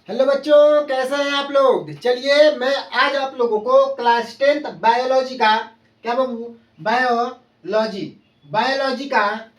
Hello बच्चों, कैसे हैं आप लोग। चलिए मैं आज आप लोगों को क्लास 10th बायोलॉजी का क्या बाबू बायोलॉजी बायोलॉजी का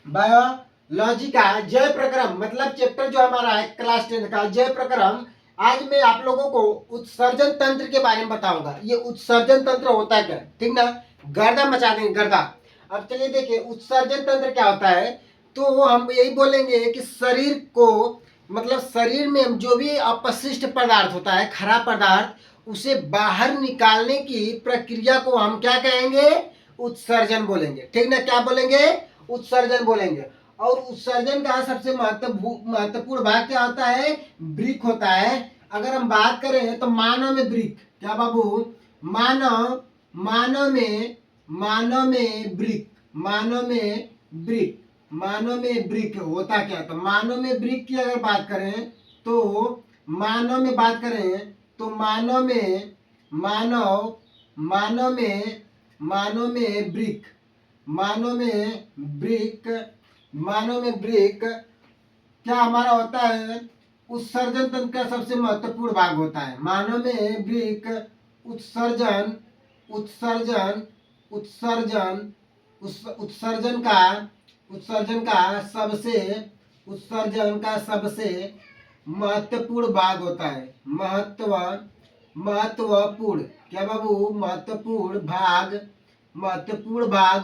बायोलॉजी का जय प्रक्रम मतलब चैप्टर जो हमारा है क्लास 10th का जय प्रक्रम। आज मैं आप लोगों को उत्सर्जन तंत्र के बारे में बताऊंगा। ये उत्सर्जन तंत्र होता है क्या, ठीक ना। गर्दा मचा देंगे गर्दा। अब चलिए देखिए उत्सर्जन तंत्र क्या होता है। तो हम यही बोलेंगे कि शरीर को मतलब शरीर में जो भी अपशिष्ट पदार्थ होता है, खराब पदार्थ, उसे बाहर निकालने की प्रक्रिया को हम क्या कहेंगे, उत्सर्जन बोलेंगे, ठीक ना। क्या बोलेंगे, उत्सर्जन बोलेंगे। और उत्सर्जन का सबसे महत्वपूर्ण भाग क्या होता है, ब्रिक होता है। अगर हम बात करें तो मानव में ब्रिक क्या बाबू, मानव मानव में ब्रिक मानव में ब्रिक होता क्या। तो मानव में ब्रिक की अगर बात करें तो मानव में बात करें तो मानव मानव में मानव में ब्रिक मानव में ब्रिक मानव में ब्रिक क्या हमारा होता है, उत्सर्जन तंत्र का सबसे महत्वपूर्ण भाग होता है। मानव में ब्रिक उत्सर्जन उत्सर्जन उत्सर्जन उत्सर्जन का सबसे महत्वपूर्ण भाग होता है। महत्वपूर्ण क्या बाबू, महत्वपूर्ण भाग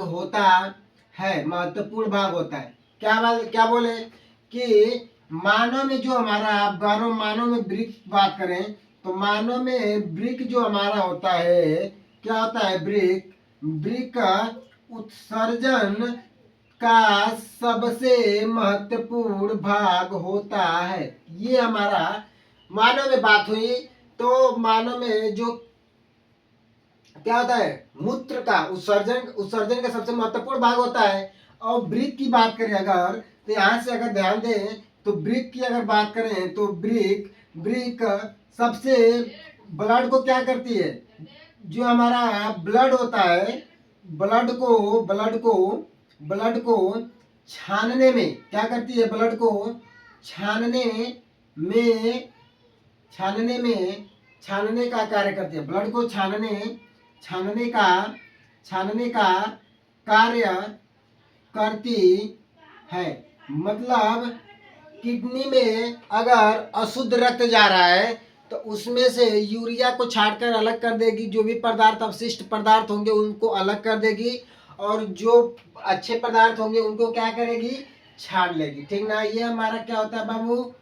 होता है। महत्वपूर्ण भाग होता है। क्या बोले कि मानव में जो हमारा आप मानव में ब्रिक बात करें तो मानव में ब्रिक जो हमारा होता है, क्या होता है, ब्रिक ब्रिक का उत्सर्जन का सबसे महत्वपूर्ण भाग होता है। ये हमारा मानव में बात हुई। तो मानव में जो क्या होता है, मूत्र का उत्सर्जन का सबसे महत्वपूर्ण भाग होता है। और ब्रिक की बात करें अगर तो यहाँ से अगर ध्यान दें तो ब्रिक की अगर बात करें तो ब्रिक ब्रिक सबसे ब्लड को क्या करती है, जो हमारा ब्लड होता है, ब्लड को छानने में क्या करती है, ब्लड को छानने में छानने का कार्य करती है। ब्लड को छानने का कार्य करती है। मतलब किडनी में अगर अशुद्ध रक्त जा रहा है तो उसमें से यूरिया को छाटकर अलग कर देगी। जो भी पदार्थ अवशिष्ट पदार्थ होंगे उनको अलग कर देगी, और जो अच्छे पदार्थ होंगे उनको क्या करेगी, छान लेगी, ठीक ना। ये हमारा क्या होता है बाबू,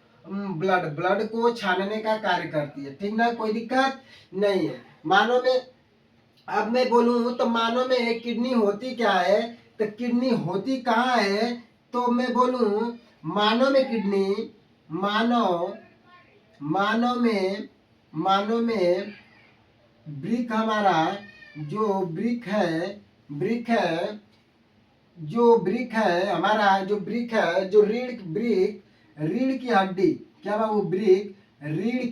ब्लड को छानने का कार्य करती है, ठीक ना। कोई दिक्कत नहीं है। मानव में अब मैं बोलूं तो मानव में किडनी होती क्या है, तो किडनी होती कहाँ है। तो मैं बोलूं मानव में किडनी मानव में ब्रिक हमारा जो ब्रिक है हमारा जो ब्रिक है, जो रीढ़ की हड्डी क्या बाबू, ब्रिक रीढ़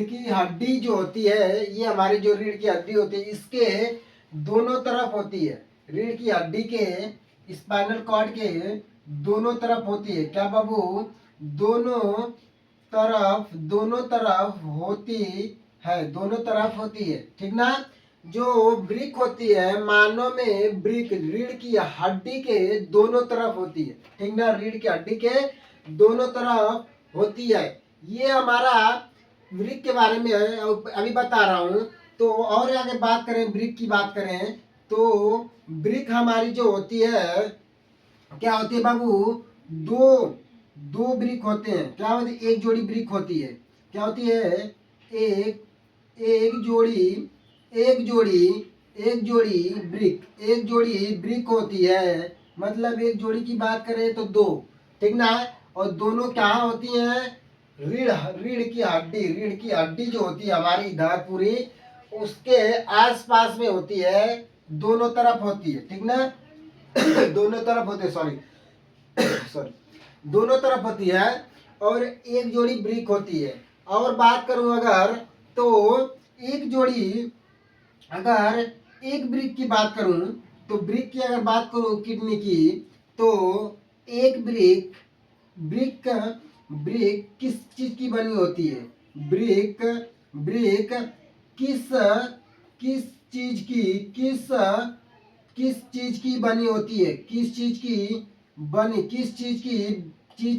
की हड्डी जो होती है, ये हमारी जो रीढ़ की हड्डी होती है इसके दोनों तरफ होती है। रीढ़ की हड्डी के स्पाइनल कॉर्ड के दोनों तरफ होती है। क्या बाबू, दोनों तरफ होती है, ठीक ना। जो ब्रिक होती है मानव में, ब्रिक रीढ़ की हड्डी के दोनों तरफ होती है, ठीक ना। रीढ़ की हड्डी के दोनों तरफ होती है। ये हमारा ब्रिक के बारे में अभी बता रहा हूँ। तो और आगे बात करें, ब्रिक की बात करें तो ब्रिक हमारी जो होती है, क्या होती है बाबू, दो ब्रिक होते हैं। क्या होती है, एक जोड़ी ब्रिक होती है। क्या होती है, एक एक जोड़ी ब्रिक होती है। मतलब एक जोड़ी की बात करें तो दो, ठीक ना। और दोनों कहाँ होती हैं, रीढ़ की हड्डी जो होती है हमारी इधर पूरी, उसके आसपास में होती है, दोनों तरफ होती है, ठीक ना। दोनों तरफ होते, सॉरी दोनों तरफ होती है। और एक जोड़ी ब्रिक होती है। और बात करूं अगर तो अगर एक ब्रिक की बात करूं तो ब्रिक की अगर बात करूं किडनी की, तो एक ब्रिक ब्रिक ब्रिक किस चीज की बनी होती है? ब्रिक ब्रिक किस किस चीज की किस किस चीज की बनी होती है? किस चीज की बनी किस चीज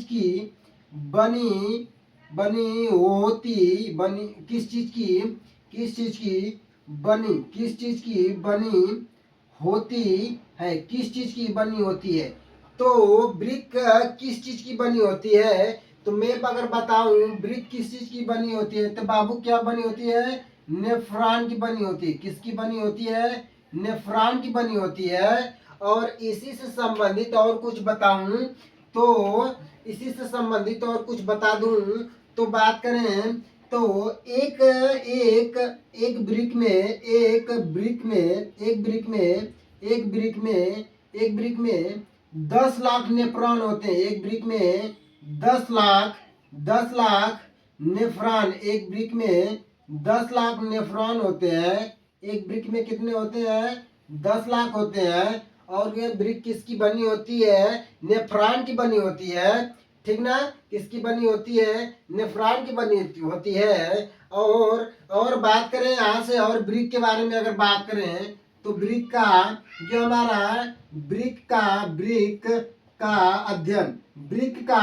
की बनी बनी होती बनी किस चीज की किस चीज की बनी होती है? किस चीज की बनी होती है? तो ब्रिक किस चीज की बनी होती है? तो मैं अगर बताऊं ब्रिक किस चीज की बनी होती है, तो बाबू क्या बनी होती है? नेफ्रॉन की बनी होती है। किसकी बनी होती है? नेफ्रॉन की बनी होती है। और इसी से संबंधित और कुछ बताऊं तो इसी से संबंधित और कुछ बता दूं तो बात करें तो एक एक एक ब्रिक में एक ब्रिक में एक ब्रिक में एक ब्रिक में एक ब्रिक में 10 लाख नेफ्रॉन होते हैं। एक ब्रिक में 10 लाख नेफ्रॉन एक ब्रिक में 10 लाख नेफ्रॉन होते हैं। एक ब्रिक में कितने होते हैं? 10 लाख होते हैं। और ये ब्रिक किसकी बनी होती है? नेफ्रॉन की बनी होती है। ठीक ना? किसकी बनी होती है? नेफ्रॉन की बनी होती है। और बात करें यहाँ से और ब्रिक के बारे में अगर बात करें तो ब्रिक का जो हमारा ब्रिक का अध्ययन ब्रिक का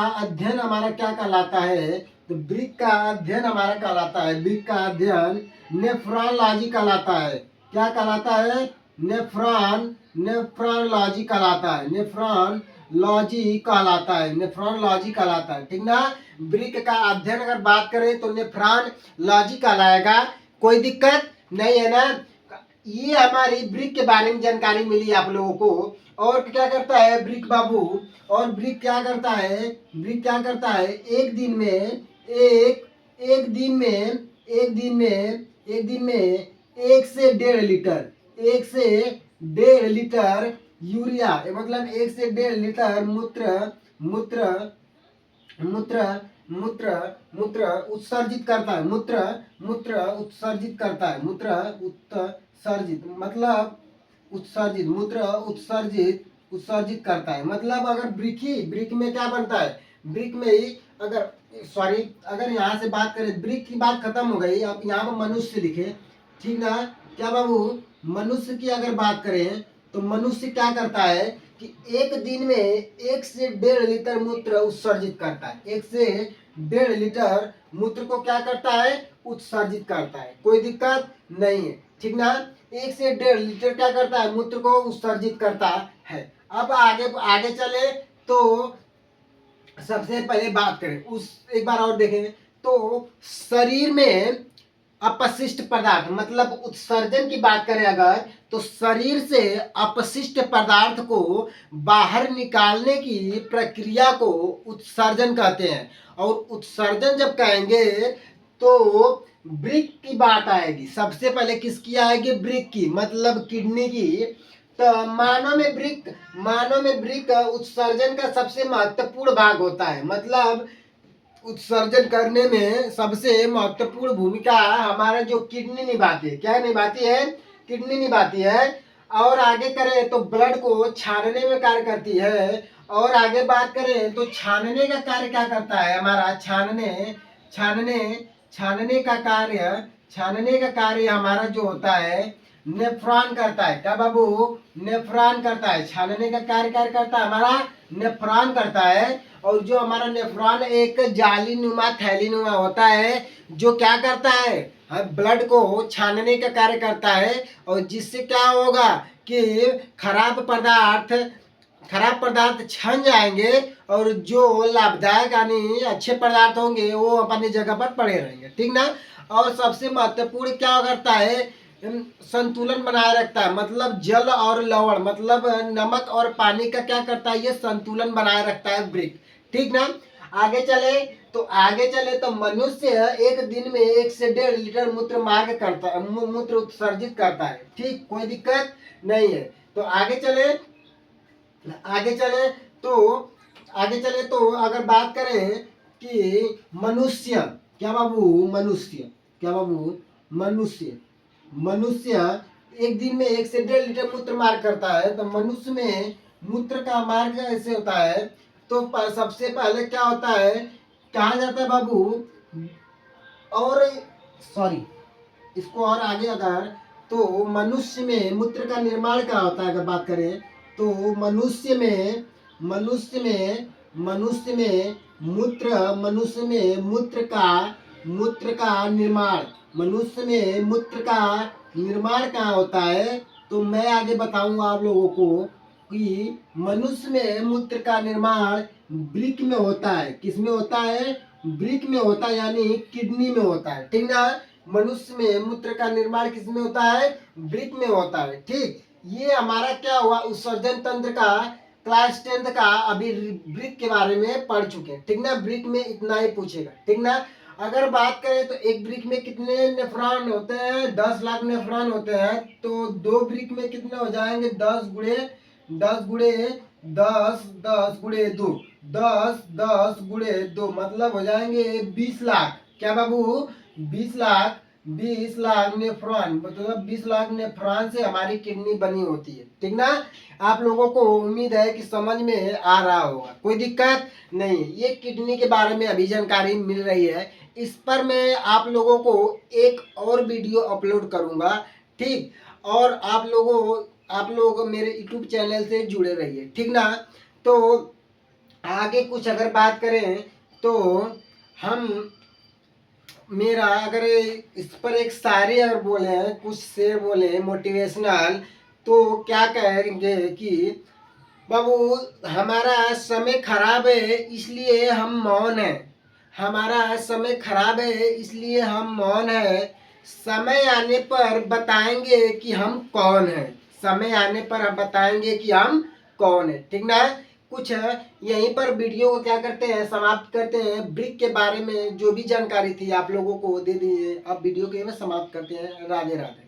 अध्ययन हमारा क्या कहलाता है? तो ब्रिक का अध्ययन हमारा कहलाता है ब्रिक का अध्ययन नेफ्रॉनलॉजी कहलाता है। क्या कहलाता है? नेफ्रॉनलॉजी कहलाता है। नेफ्रॉनलॉजी कहलाता है। ठीक ना? ब्रिक का अध्ययन अगर बात करें तो नेफ्रॉनलॉजी कहलाएगा। कोई दिक्कत नहीं है ना? ये हमारी ब्रिक के बारे में जानकारी मिली आप लोगों को। और क्या करता है ब्रिक बाबू? और ब्रिक क्या करता है? एक दिन में एक दिन में 1 से 1.5 लीटर यूरिया, मतलब 1 से 1.5 लीटर मूत्र मूत्र मूत्र मूत्र मूत्र उत्सर्जित करता है। मूत्र उत्सर्जित करता है। मूत्र उत्सर्जित मतलब उत्सर्जित करता है। मतलब अगर ब्रिक में क्या बनता है? ब्रिक में ही अगर यहाँ से बात करें, ब्रिक की बात खत्म हो गई। अब यहाँ पर मनुष्य लिखे। ठीक ना? क्या बाबू? मनुष्य की अगर बात करें तो मनुष्य क्या करता है कि एक दिन में 1 से 1.5 लीटर मूत्र उत्सर्जित करता है। 1 से 1.5 लीटर मूत्र को क्या करता है? उत्सर्जित करता है। कोई दिक्कत नहीं है। ठीक ना? 1 से 1.5 लीटर क्या करता है? मूत्र को उत्सर्जित करता है। अब आगे चले तो सबसे पहले बात करें एक बार और देखें तो शरीर में अपशिष्ट पदार्थ, मतलब उत्सर्जन की बात करें अगर तो शरीर से अपशिष्ट पदार्थ को बाहर निकालने की प्रक्रिया को उत्सर्जन कहते हैं। और उत्सर्जन जब कहेंगे तो ब्रिक की बात आएगी। सबसे पहले किसकी आएगी? ब्रिक की, मतलब किडनी की। तो मानव में ब्रिक उत्सर्जन का सबसे महत्वपूर्ण भाग होता है। मतलब उत्सर्जन करने में सबसे महत्वपूर्ण भूमिका हमारा जो किडनी निभाती है। क्या निभाती है? किडनी निभाती है। और आगे करें तो ब्लड को छानने में कार्य करती है। और आगे बात करें तो छानने का कार्य क्या करता है हमारा? छानने का कार्य हमारा जो होता है नेफ्रॉन करता है। क्या बाबू? नेफ्रॉन करता है। छानने का कार्य करता है हमारा नेफ्रॉन करता है। और जो हमारा नेफ्रॉन एक जाली नुमा थैली नुमा होता है जो क्या करता है? ब्लड को छानने का कार्य करता है। और जिससे क्या होगा कि खराब पदार्थ छन जाएंगे और जो लाभदायक यानी अच्छे पदार्थ होंगे वो अपनी जगह पर पड़े रहेंगे। ठीक ना? और सबसे महत्वपूर्ण क्या करता है? संतुलन बनाए रखता है। मतलब जल और लवण, मतलब नमक और पानी का क्या करता है? ये संतुलन बनाए रखता है ब्रिक। ठीक ना? आगे चले तो मनुष्य एक दिन में 1 से 1.5 लीटर मूत्र उत्सर्जित करता है। ठीक, कोई दिक्कत नहीं है। तो आगे चले तो अगर बात करें कि मनुष्य मनुष्य एक दिन में 1 से 1.5 लीटर मूत्र मार करता है। तो मनुष्य में मूत्र का मार्ग ऐसे होता है। तो सबसे पहले क्या होता है, कहा जाता है बाबू, और सॉरी इसको और आगे अगर, तो मनुष्य में मूत्र का निर्माण क्या होता है अगर बात करें, तो मनुष्य में मूत्र का निर्माण, मनुष्य में मूत्र का निर्माण कहाँ होता है। तो मैं आगे बताऊंगा आप लोगों को कि मनुष्य में मूत्र का निर्माण वृक्क में होता है। किस में होता है, वृक्क में होता है, यानी किडनी में होता है, ठीक ना। मनुष्य में मूत्र का निर्माण किस में होता है, वृक्क में होता है, ठीक। ये हमारा क्या हुआ, उत्सर्जन तंत्र का क्लास 10th का अभी वृक्क के बारे में पढ़ चुके हैं, ठीक ना। वृक्क में इतना ही पूछेगा, ठीक ना। अगर बात करें तो एक वृक्क में कितने नेफ्रॉन होते हैं, 10 लाख नेफ्रॉन होते हैं। तो 2 वृक्क में कितने हो जाएंगे, 10 गुणे 10 गुणे 10 10 गुणे 2, 10 गुणे 2 मतलब हो जाएंगे 20 लाख। क्या बाबू, 20 लाख नेफ्रॉन, मतलब 20 लाख नेफ्रॉन से हमारी किडनी बनी होती है, ठीक ना। आप लोगों को उम्मीद है कि समझ में आ रहा होगा, कोई दिक्कत नहीं। ये किडनी के बारे में अभी जानकारी मिल रही है, इस पर मैं आप लोगों को एक और वीडियो अपलोड करूंगा, ठीक। और आप लोग मेरे यूट्यूब चैनल से जुड़े रहिए, ठीक ना। तो आगे कुछ अगर बात करें तो हम, मेरा अगर इस पर एक शायरी अगर बोले हैं, कुछ शेर बोले मोटिवेशनल, तो क्या कहेंगे कि बाबू, हमारा समय खराब है इसलिए हम मौन है, हमारा समय खराब है इसलिए हम मौन है, समय आने पर बताएंगे कि हम कौन है, समय आने पर हम बताएंगे कि हम कौन है, ठीक ना। कुछ यहीं पर वीडियो को क्या करते हैं, समाप्त करते हैं। वृक्क के बारे में जो भी जानकारी थी आप लोगों को दे दी है, अब वीडियो को समाप्त करते हैं। राधे राधे।